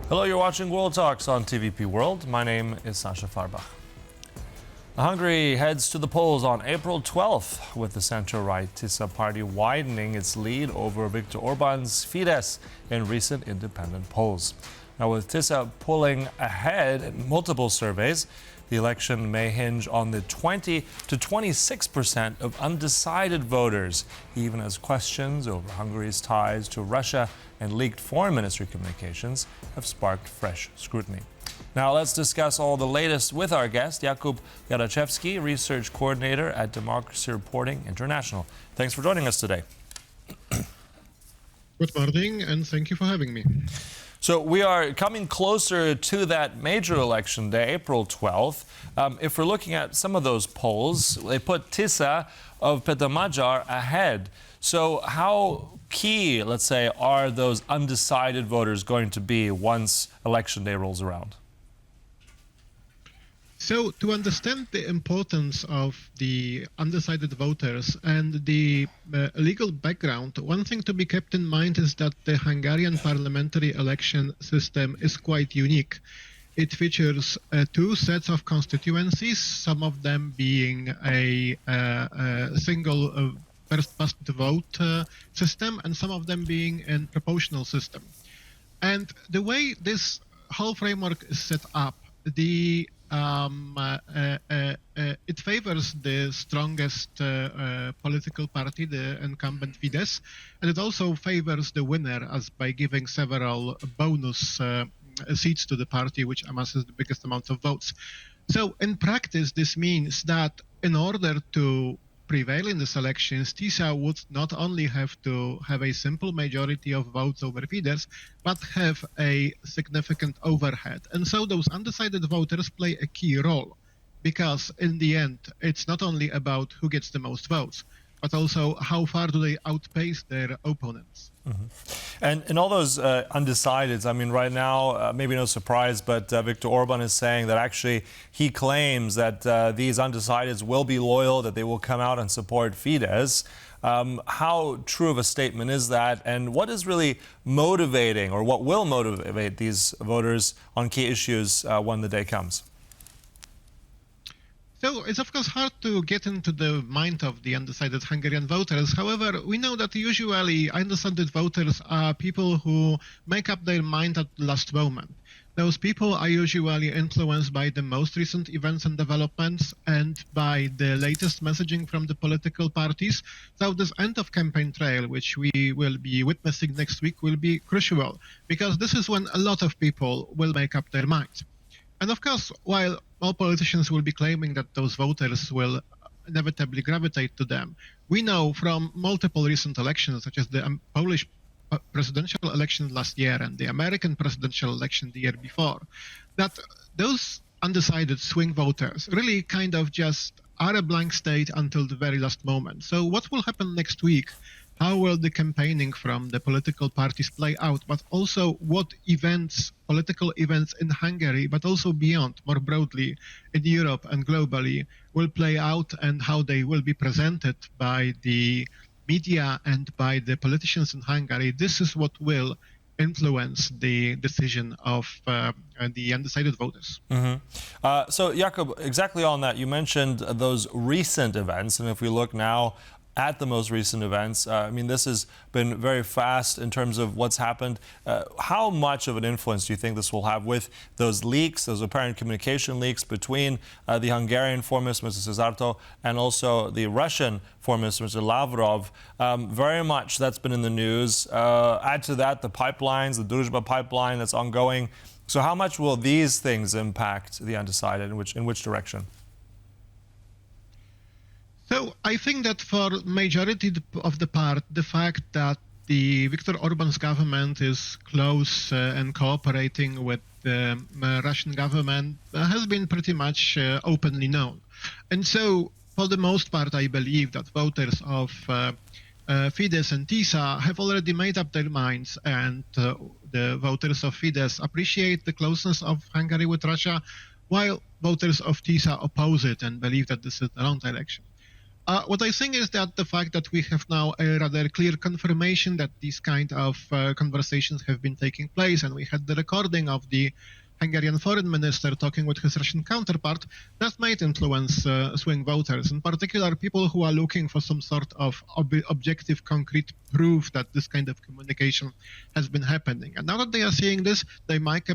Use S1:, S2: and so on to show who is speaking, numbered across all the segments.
S1: Hello, you're watching World Talks on TVP World. My name is Sasha Farbach. Hungary heads to the polls on April 12th, with the center-right Tisza party widening its lead over Viktor Orbán's Fidesz in recent independent polls. Now, with Tisza pulling ahead in multiple surveys, the election may hinge on the 20 to 26% of undecided voters, even as questions over Hungary's ties to Russia and leaked foreign ministry communications have sparked fresh scrutiny. Now let's discuss all the latest with our guest, Jakub Jaraczewski, research coordinator at Democracy Reporting International. Thanks for joining us today.
S2: Good morning, and thank you for having me.
S1: So we are coming closer to that major election day, April 12th. If we're looking at some of those polls, they put Tisza of Péter Magyar ahead. So how key, let's say, are those undecided voters going to be once election day rolls around?
S2: So to understand the importance of the undecided voters and the legal background, one thing to be kept in mind is that the Hungarian parliamentary election system is quite unique. It features two sets of constituencies, some of them being a single first past the vote system, and some of them being a proportional system. And the way this whole framework is set up, it favors the strongest political party, the incumbent Fidesz, and it also favors the winner as by giving several bonus seats to the party which amasses the biggest amount of votes. So in practice, this means that in order to prevail in these elections, Tisza would not only have to have a simple majority of votes over Fidesz, but have a significant overhead. And so those undecided voters play a key role, because in the end, it's not only about who gets the most votes, but also how far do they outpace their opponents.
S1: Mm-hmm. And in all those undecideds, I mean, right now, maybe no surprise, but Viktor Orbán is saying that actually he claims that these undecideds will be loyal, that they will come out and support Fidesz. How true of a statement is that? And what is really motivating, or what will motivate these voters on key issues when the day comes?
S2: So it's of course hard to get into the mind of the undecided Hungarian voters. However, we know that usually undecided voters are people who make up their mind at the last moment. Those people are usually influenced by the most recent events and developments and by the latest messaging from the political parties. So this end of campaign trail, which we will be witnessing next week, will be crucial, because this is when a lot of people will make up their minds. And of course, while all politicians will be claiming that those voters will inevitably gravitate to them, we know from multiple recent elections, such as the Polish presidential election last year and the American presidential election the year before, that those undecided swing voters really kind of just are a blank state until the very last moment. So what will happen next week? How will the campaigning from the political parties play out, but also what events, political events in Hungary, but also beyond, more broadly in Europe and globally, will play out, and how they will be presented by the media and by the politicians in Hungary. This is what will influence the decision of the undecided voters.
S1: Mm-hmm. So, Jakub, exactly on that, you mentioned those recent events, and if we look now at the most recent events, I mean, this has been very fast in terms of what's happened. How much of an influence do you think this will have with those leaks, those apparent communication leaks between the Hungarian foreign minister, Mr. Szijjártó, and also the Russian foreign minister, Mr. Lavrov? Very much that's been in the news. Add to that the pipelines, the Druzhba pipeline that's ongoing. So how much will these things impact the undecided? In which direction?
S2: So I think that for majority of the part, the fact that the Viktor Orbán's government is close and cooperating with the Russian government has been pretty much openly known. And so for the most part, I believe that voters of Fidesz and Tisza have already made up their minds, and the voters of Fidesz appreciate the closeness of Hungary with Russia, while voters of Tisza oppose it and believe that this is the wrong direction. What I think is that the fact that we have now a rather clear confirmation that these kind of conversations have been taking place, and we had the recording of the Hungarian foreign minister talking with his Russian counterpart, that might influence swing voters, in particular people who are looking for some sort of objective, concrete proof that this kind of communication has been happening. And now that they are seeing this, they might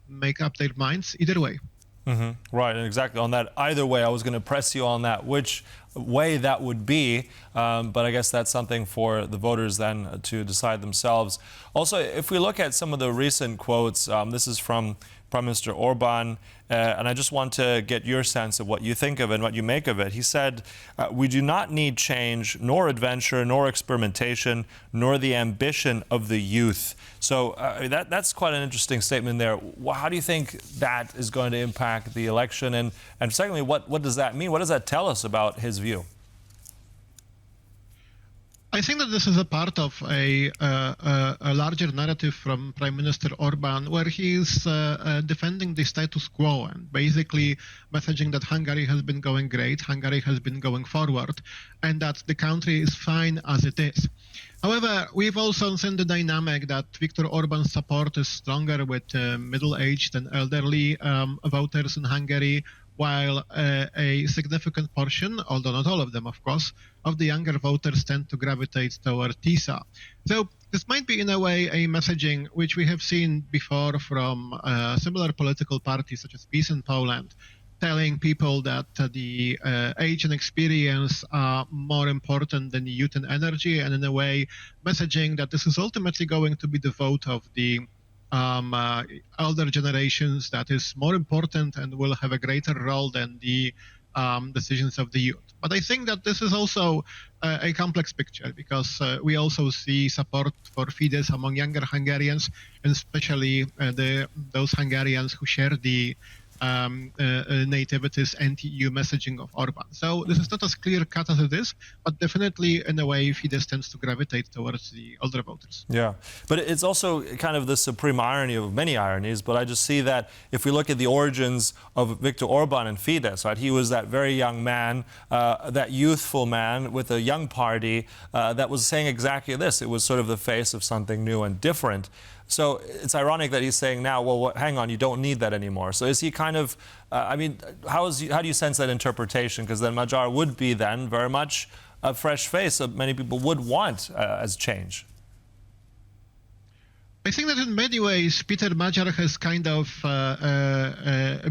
S2: make up their minds either way.
S1: Mm-hmm. Right, and exactly on that. Either way, I was going to press you on that, which way that would be, but I guess that's something for the voters then to decide themselves. Also, if we look at some of the recent quotes, this is from Prime Minister Orbán, and I just want to get your sense of what you think of it and what you make of it. He said, we do not need change, nor adventure, nor experimentation, nor the ambition of the youth. So that's quite an interesting statement there. How do you think that is going to impact the election? And secondly, what does that mean? What does that tell us about his view?
S2: I think that this is a part of a larger narrative from Prime Minister Orbán, where he is defending the status quo and basically messaging that Hungary has been going great, Hungary has been going forward, and that the country is fine as it is. However, we've also seen the dynamic that Viktor Orbán's support is stronger with middle-aged and elderly voters in Hungary, while a significant portion, although not all of them, of course, of the younger voters tend to gravitate toward Tisza. So this might be, in a way, a messaging which we have seen before from similar political parties, such as Peace in Poland, telling people that the age and experience are more important than youth and energy, and in a way, messaging that this is ultimately going to be the vote of the elder generations that is more important and will have a greater role than the decisions of the youth. But I think that this is also a complex picture, because we also see support for Fidesz among younger Hungarians, and especially those Hungarians who share the nativities anti-EU messaging of Orbán. So this is not as clear-cut as it is, but definitely, in a way, Fidesz tends to gravitate towards the older voters.
S1: Yeah, but it's also kind of the supreme irony of many ironies, but I just see that if we look at the origins of Viktor Orbán and Fidesz, right, he was that very young man, that youthful man with a young party that was saying exactly this. It was sort of the face of something new and different. So it's ironic that he's saying now, well, hang on, you don't need that anymore. So is he kind of, I mean, how do you sense that interpretation? Because then Magyar would be then very much a fresh face that many people would want as change.
S2: I think that in many ways, Péter Magyar has kind of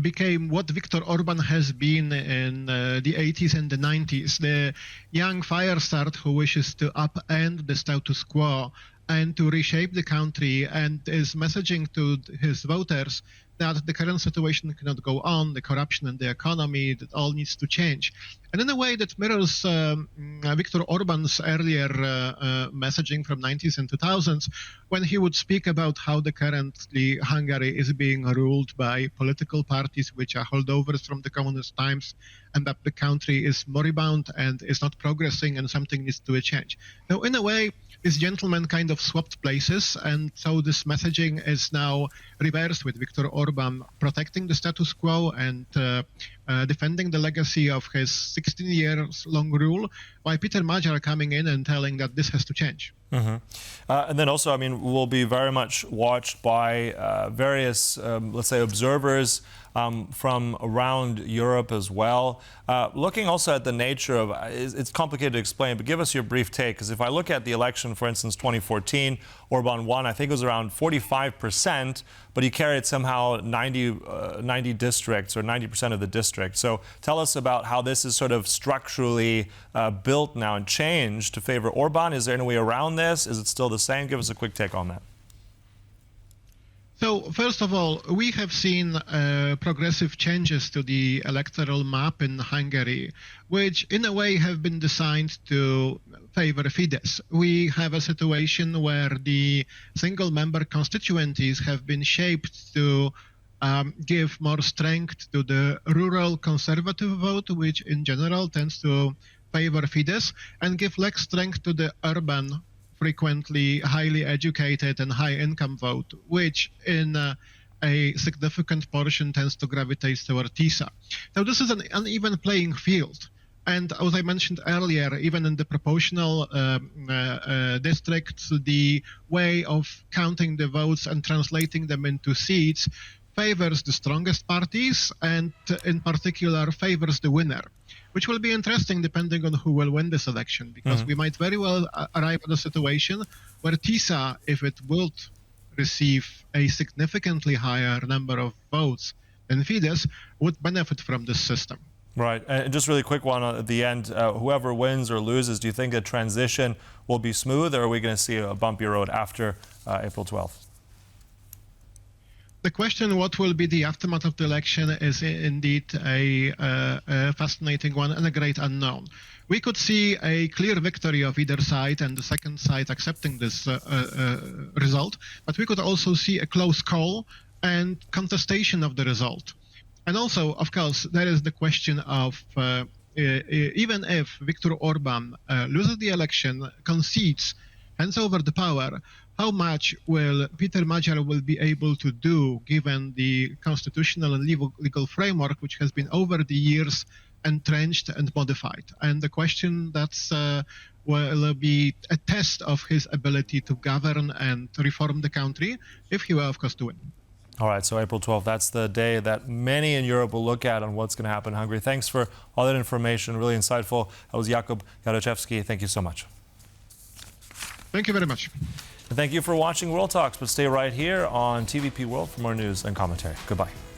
S2: became what Viktor Orbán has been in the 80s and the 90s, the young firestart who wishes to upend the status quo and to reshape the country, and is messaging to his voters that the current situation cannot go on, the corruption in the economy, that all needs to change. And in a way that mirrors Viktor Orbán's earlier messaging from 90s and 2000s, when he would speak about how the currently Hungary is being ruled by political parties which are holdovers from the communist times, and that the country is moribund and is not progressing and something needs to change. Now, in a way, this gentleman kind of swapped places, and so this messaging is now reversed, with Viktor Orbán protecting the status quo and defending the legacy of his 16 years long rule, while Péter Magyar coming in and telling that this has to change.
S1: Mm-hmm. And then also, I mean, we'll be very much watched by various, let's say, observers from around Europe as well. Looking also at the nature of, it's complicated to explain, but give us your brief take, because if I look at the election, for instance, 2014, Orbán won, I think it was around 45%, but he carried somehow 90 districts, or 90% of the districts. So tell us about how this is sort of structurally built now and changed to favor Orbán. Is there any way around this? Is it still the same? Give us a quick take on that.
S2: So, first of all, we have seen progressive changes to the electoral map in Hungary, which in a way have been designed to favor Fidesz. We have a situation where the single-member constituencies have been shaped to give more strength to the rural conservative vote, which in general tends to favor Fidesz, and give less strength to the urban, frequently highly educated and high-income vote, which in a significant portion tends to gravitate toward Tisza. Now, this is an uneven playing field, And as I mentioned earlier, even in the proportional districts, the way of counting the votes and translating them into seats favors the strongest parties and in particular favors the winner, which will be interesting depending on who will win this election, because we might very well arrive at a situation where Tisza, if it would receive a significantly higher number of votes than Fidesz, would benefit from this system.
S1: Right. And just really quick one at the end. Whoever wins or loses, do you think a transition will be smooth, or are we going to see a bumpy road after April 12th?
S2: The question, what will be the aftermath of the election, is indeed a fascinating one and a great unknown. We could see a clear victory of either side and the second side accepting this result, but we could also see a close call and contestation of the result. And also, of course, there is the question of even if Viktor Orbán loses the election, concedes, hands over the power, how much will Péter Magyar will be able to do given the constitutional and legal framework which has been over the years entrenched and modified? And the question that's will be a test of his ability to govern and reform the country, if he will, of course, do it.
S1: All right, so April 12th, that's the day that many in Europe will look at on what's going to happen in Hungary. Thanks for all that information, really insightful. That was Jakub Jaraczewski. Thank you so much.
S2: Thank you very much.
S1: And thank you for watching World Talks, but stay right here on TVP World for more news and commentary. Goodbye.